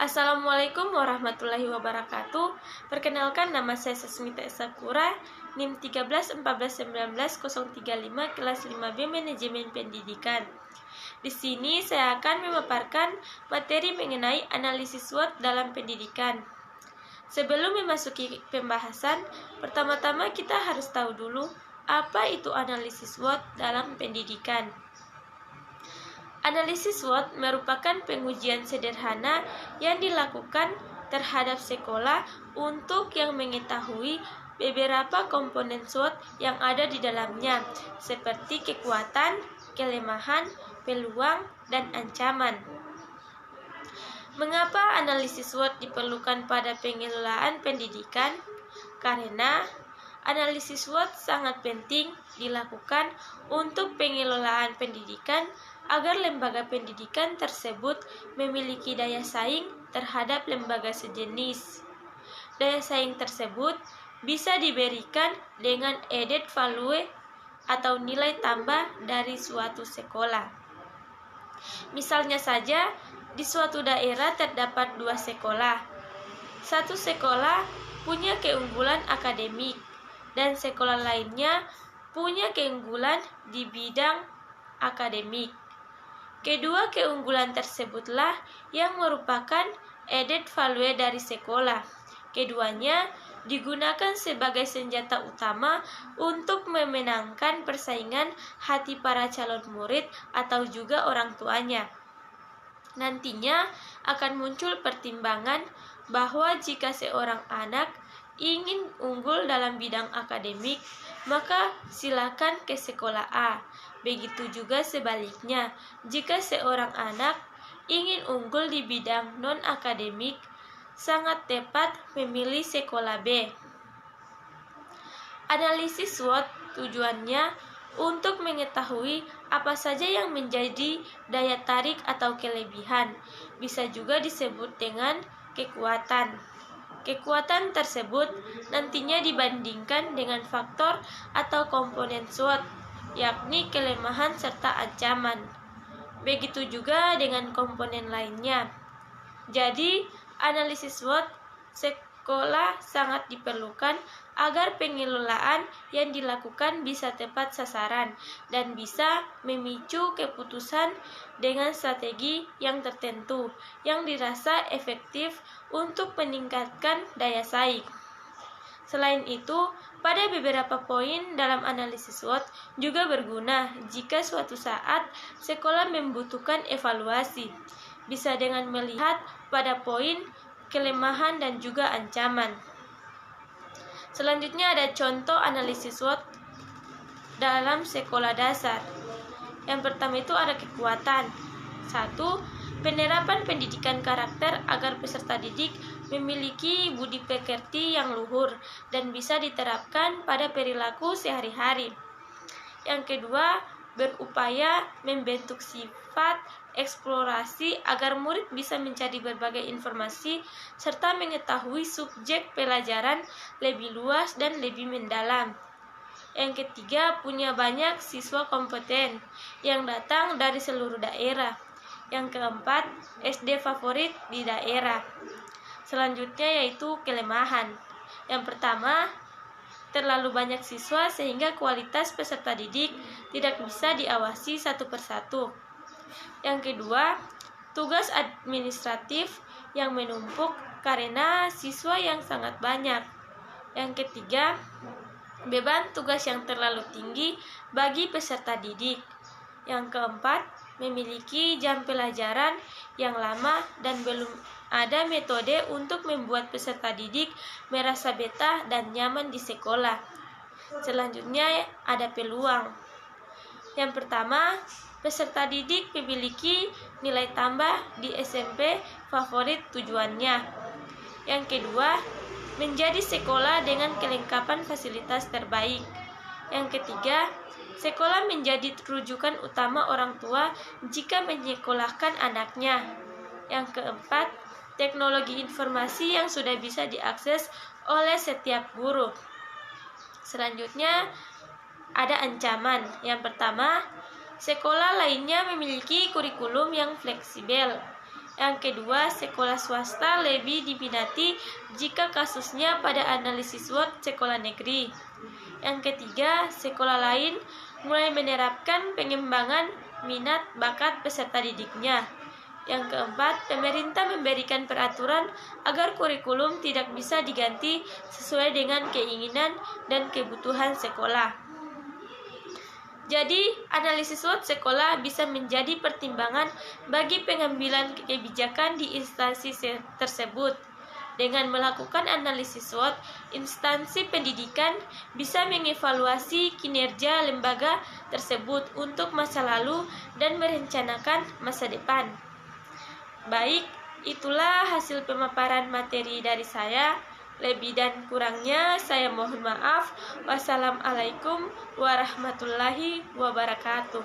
Assalamualaikum warahmatullahi wabarakatuh. Perkenalkan, nama saya Sasmita Sakura, NIM 13141935 kelas 5B Manajemen Pendidikan. Di sini saya akan memaparkan materi mengenai analisis SWOT dalam pendidikan. Sebelum memasuki pembahasan, pertama-tama kita harus tahu dulu apa itu analisis SWOT dalam pendidikan. Analisis SWOT merupakan pengujian sederhana yang dilakukan terhadap sekolah untuk yang mengetahui beberapa komponen SWOT yang ada di dalamnya, seperti kekuatan, kelemahan, peluang, dan ancaman. Mengapa analisis SWOT diperlukan pada pengelolaan pendidikan? Karena analisis SWOT sangat penting dilakukan untuk pengelolaan pendidikan agar lembaga pendidikan tersebut memiliki daya saing terhadap lembaga sejenis. Daya saing tersebut bisa diberikan dengan added value atau nilai tambah dari suatu sekolah. Misalnya saja, di suatu daerah terdapat 2 sekolah. Satu sekolah punya keunggulan akademik dan sekolah lainnya punya keunggulan di bidang akademik. Kedua keunggulan tersebutlah yang merupakan added value dari sekolah. Keduanya digunakan sebagai senjata utama untuk memenangkan persaingan hati para calon murid atau juga orang tuanya. Nantinya akan muncul pertimbangan bahwa jika seorang anak ingin unggul dalam bidang akademik, maka silakan ke sekolah A. Begitu juga sebaliknya, jika seorang anak ingin unggul di bidang non-akademik, sangat tepat memilih sekolah B. Analisis SWOT tujuannya untuk mengetahui apa saja yang menjadi daya tarik atau kelebihan, bisa juga disebut dengan kekuatan. Kekuatan tersebut nantinya dibandingkan dengan faktor atau komponen SWOT, yakni kelemahan serta ancaman. Begitu juga dengan komponen lainnya. Jadi, analisis SWOT sekolah sangat diperlukan agar pengelolaan yang dilakukan bisa tepat sasaran dan bisa memicu keputusan dengan strategi yang tertentu yang dirasa efektif untuk meningkatkan daya saing. Selain itu, pada beberapa poin dalam analisis SWOT juga berguna jika suatu saat sekolah membutuhkan evaluasi. Bisa dengan melihat pada poin kelemahan dan juga ancaman. Selanjutnya ada contoh analisis SWOT dalam sekolah dasar. Yang pertama itu ada kekuatan. 1. Penerapan pendidikan karakter agar peserta didik memiliki budi pekerti yang luhur dan bisa diterapkan pada perilaku sehari-hari. Yang kedua, berupaya membentuk sifat eksplorasi agar murid bisa mencari berbagai informasi serta mengetahui subjek pelajaran lebih luas dan lebih mendalam. Yang ketiga, punya banyak siswa kompeten yang datang dari seluruh daerah. Yang keempat, SD favorit di daerah. Selanjutnya yaitu kelemahan. Yang pertama, terlalu banyak siswa sehingga kualitas peserta didik tidak bisa diawasi satu persatu. Yang kedua, tugas administratif yang menumpuk karena siswa yang sangat banyak. Yang ketiga, beban tugas yang terlalu tinggi bagi peserta didik. Yang keempat, memiliki jam pelajaran yang lama dan belum ada metode untuk membuat peserta didik merasa betah dan nyaman di sekolah. Selanjutnya ada peluang. Yang pertama, peserta didik memiliki nilai tambah di SMP favorit tujuannya. Yang kedua, menjadi sekolah dengan kelengkapan fasilitas terbaik. Yang ketiga, sekolah menjadi rujukan utama orang tua jika menyekolahkan anaknya. Yang keempat, teknologi informasi yang sudah bisa diakses oleh setiap guru. Selanjutnya, ada ancaman. Yang pertama, sekolah lainnya memiliki kurikulum yang fleksibel. Yang kedua, sekolah swasta lebih diminati jika kasusnya pada analisis SWOT sekolah negeri. Yang ketiga, sekolah lain mulai menerapkan pengembangan minat bakat peserta didiknya. Yang keempat, pemerintah memberikan peraturan agar kurikulum tidak bisa diganti sesuai dengan keinginan dan kebutuhan sekolah. Jadi, analisis SWOT sekolah bisa menjadi pertimbangan bagi pengambilan kebijakan di instansi tersebut. Dengan melakukan analisis SWOT, instansi pendidikan bisa mengevaluasi kinerja lembaga tersebut untuk masa lalu dan merencanakan masa depan. Baik, itulah hasil pemaparan materi dari saya. Lebih dan kurangnya saya mohon maaf. Wassalamualaikum warahmatullahi wabarakatuh.